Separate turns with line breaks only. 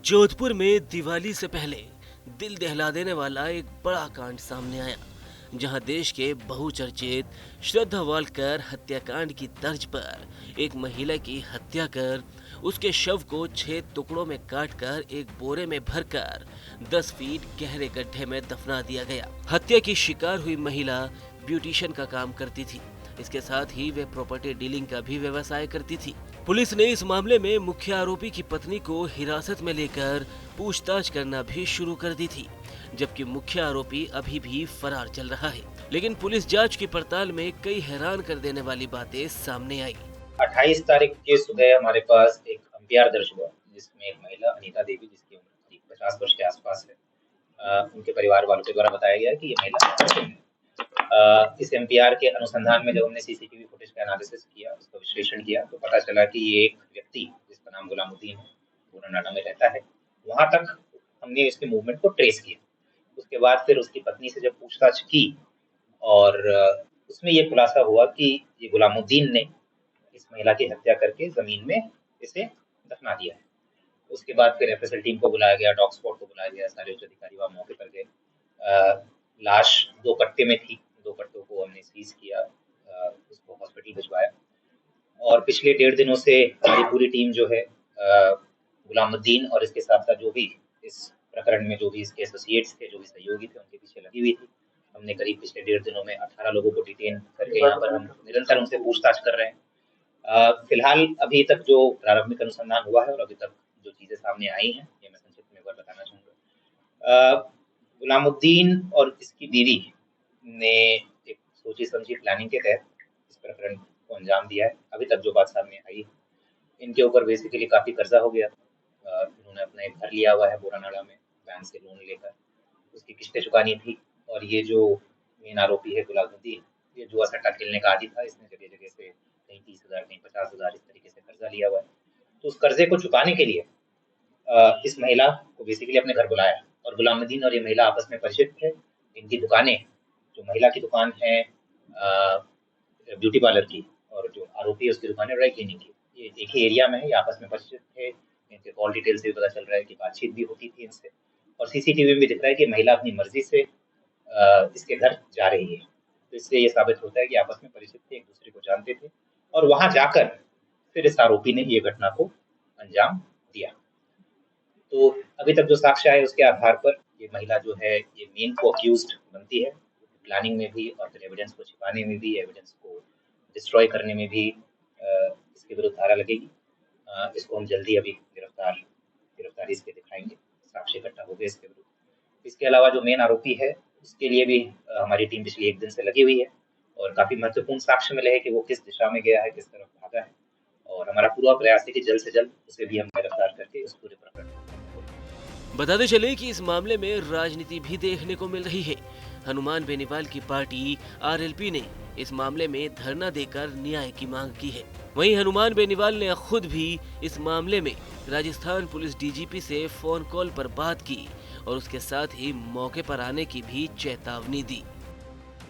जोधपुर में दिवाली से पहले दिल दहला देने वाला एक बड़ा कांड सामने आया, जहां देश के बहुचर्चित श्रद्धा वालकर हत्याकांड की तर्ज पर एक महिला की हत्या कर उसके शव को 6 टुकड़ों में काटकर एक बोरे में भरकर 10 फीट गहरे गड्ढे में दफना दिया गया। हत्या की शिकार हुई महिला ब्यूटिशियन का काम करती थी। इसके साथ ही वे प्रॉपर्टी डीलिंग का भी व्यवसाय करती थी। पुलिस ने इस मामले में मुख्य आरोपी की पत्नी को हिरासत में लेकर पूछताछ करना भी शुरू कर दी थी, जबकि मुख्य आरोपी अभी भी फरार चल रहा है। लेकिन पुलिस जांच की पड़ताल में कई हैरान कर देने वाली बातें सामने आई।
28 तारीख के सुबह हमारे पास एक एफआईआर दर्ज हुआ, जिसमें एक महिला अनीता देवी, जिसकी उम्र करीब 50 वर्ष के आसपास है, उनके परिवार वालों के द्वारा बताया गया है कि ये महिला इस एफआईआर के अनुसंधान में जब हमने सीसीटीवी फुटेज का एनालिसिस किया, उसका विश्लेषण किया, तो पता चला कि ये एक व्यक्ति जिसका नाम गुलामुद्दीन है, पूरा में रहता है। वहां तक हमने इसके मूवमेंट को ट्रेस किया। उसके बाद फिर उसकी पत्नी से जब पूछताछ की और उसमें ये खुलासा हुआ कि ये गुलामुद्दीन ने इस महिला की हत्या करके जमीन में इसे दफना दिया है। उसके बाद फिर एफएसएल टीम को बुलाया गया, डॉग स्पॉट को बुलाया गया, सारे उच्च अधिकारी वहां मौके पर गए। लाश 2 कट्टे में थी, 2 कट्टों को हमने सीज किया, उसको हॉस्पिटल भिजवाया। और पिछले 1.5 दिनों से हमारी पूरी टीम जो है गुलामुद्दीन और इसके साथ साथ जो भी इस प्रकरण में जो भी इसके एसोसिएट्स थे, जो भी सहयोगी थे, उनके पीछे लगी हुई थी। हमने करीब पिछले 1.5 दिनों में 18 लोगों को डिटेन करके यहाँ पर हम निरंतर उनसे पूछताछ कर रहे हैं। फिलहाल अभी तक जो प्रारंभिक अनुसंधान हुआ है और अभी तक जो चीजें सामने आई हैं, ये मैं संक्षिप्त में एक बार बताना चाहूंगा। गुलामुद्दीन और इसकी बीवी ने एक सोची समझी प्लानिंग के तहत इस प्रकरण को अंजाम दिया है। अभी तक जो बात सामने आई, इनके ऊपर बेसिकली काफी कर्जा हो गया। इन्होंने अपना एक घर लिया हुआ है बोरानाड़ा में, बैंक से लोन लेकर उसकी किस्तें चुकानी थी। और ये जो मेन आरोपी है गुलामुद्दीन, ये जुआ सट्टा खेलने का आदी था। इसने जगह जगह से कहीं 30,000 कहीं 50,000 इस तरीके से कर्जा लिया हुआ है। तो उस कर्जे को चुकाने के लिए इस महिला को बेसिकली अपने घर बुलाया और गुलामुद्दीन और ये महिला आपस में परिचित थे। इनकी दुकानें, जो महिला की दुकान है ब्यूटी पार्लर की और जो आरोपी है उसकी दुकान है ड्राई क्लीनिंग की, ये एक ही एरिया में है, ये आपस में परिचित थे। इनके कॉल डिटेल से भी पता चल रहा है कि बातचीत भी होती थी इनसे। और सीसीटीवी में भी दिख रहा है कि महिला अपनी मर्जी से इसके घर जा रही है। तो इससे ये साबित होता है कि आपस में परिचित थे, एक दूसरे को जानते थे। और वहां जाकर फिर इस आरोपी ने ये घटना को अंजाम दिया। तो अभी तक जो साक्ष्य है उसके आधार पर ये महिला जो है ये मेन को अक्यूज्ड बनती है। प्लानिंग में भी और फिर एविडेंस को छिपाने में भी, एविडेंस को डिस्ट्रॉय करने में भी इसके विरुद्ध धारा लगेगी। इसको हम जल्दी अभी गिरफ्तारी इसके दिखाएंगे, साक्ष्य इकट्ठा हो गए इसके विरुद्ध। इसके अलावा जो मेन आरोपी है उसके लिए भी हमारी टीम पिछले 1 दिन से लगी हुई है और काफी महत्वपूर्ण साक्ष्य मिले हैं कि वो किस दिशा में गया है, किस तरफ भागा है। और हमारा पूरा प्रयास है कि जल्द से जल्द उसे भी हम गिरफ्तार करके इस पूरे प्रकरण को।
बताते चले कि इस मामले में राजनीति भी देखने को मिल रही है। हनुमान बेनीवाल की पार्टी आरएलपी ने इस मामले में धरना देकर न्याय की मांग की है। वहीं हनुमान बेनीवाल ने खुद भी इस मामले में राजस्थान पुलिस डीजीपी से फोन कॉल पर बात की और उसके साथ ही मौके पर आने की भी चेतावनी दी।